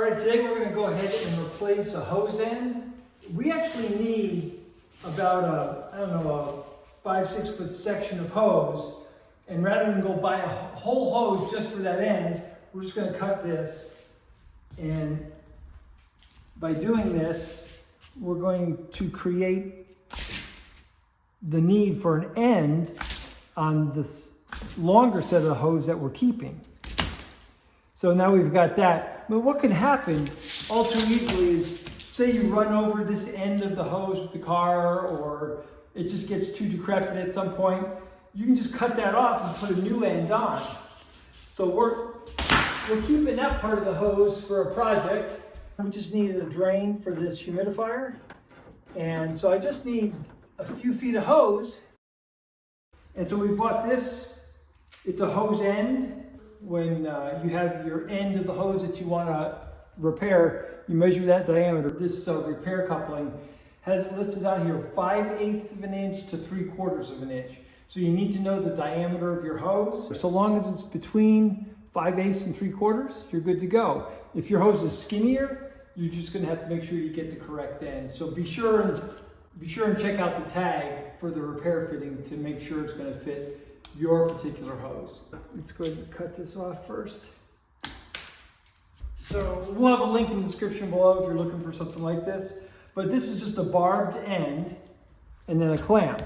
right, today we're going to go ahead and replace a hose end. We actually need about a 5-6 foot section of hose. And rather than go buy a whole hose just for that end, we're just going to cut this. And by doing this, we're going to create the need for an end on this longer set of the hose that we're keeping. So now we've got that. But what can happen all too easily is, say you run over this end of the hose with the car, or it just gets too decrepit at some point. You can just cut that off and put a new end on. So we're keeping that part of the hose for a project. We just needed a drain for this humidifier. And so I just need a few feet of hose. And so we bought this. It's a hose end. When you have your end of the hose that you want to repair, you measure that diameter. This repair coupling has listed on here 5/8 of an inch to 3/4 of an inch. So you need to know the diameter of your hose. So long as it's between 5/8 and 3/4, you're good to go. If your hose is skinnier, you're just going to have to make sure you get the correct end. So be sure and check out the tag for the repair fitting to make sure it's going to fit your particular hose. Let's go ahead and cut this off first. So we'll have a link in the description below if you're looking for something like this. But this is just a barbed end and then a clamp.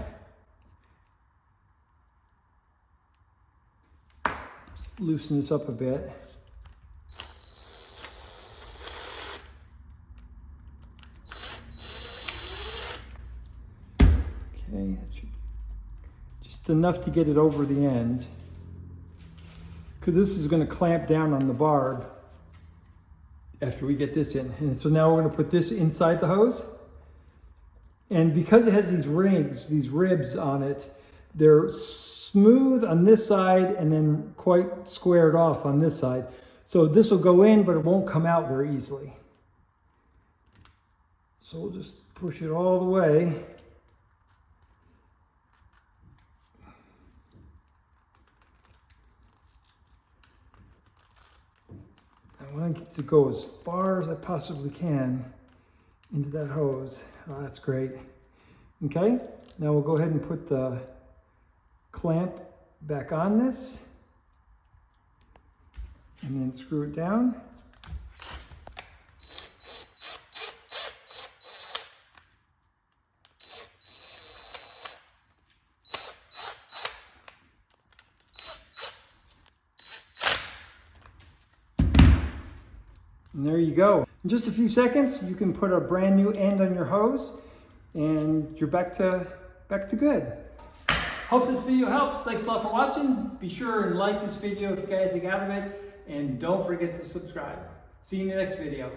Just loosen this up a bit. Okay, that should just enough to get it over the end, because this is going to clamp down on the barb after we get this in. And so now we're going to put this inside the hose. And because it has these rings, these ribs on it, they're smooth on this side and then quite squared off on this side. So this will go in, but it won't come out very easily. So we'll just push it all the way. I want it to go as far as I possibly can into that hose. Oh, that's great. Okay, now we'll go ahead and put the clamp back on this and then screw it down. And there you go. In just a few seconds, you can put a brand new end on your hose and you're back to good. Hope this video helps. Thanks a lot for watching. Be sure and like this video if you got anything out of it. And don't forget to subscribe. See you in the next video.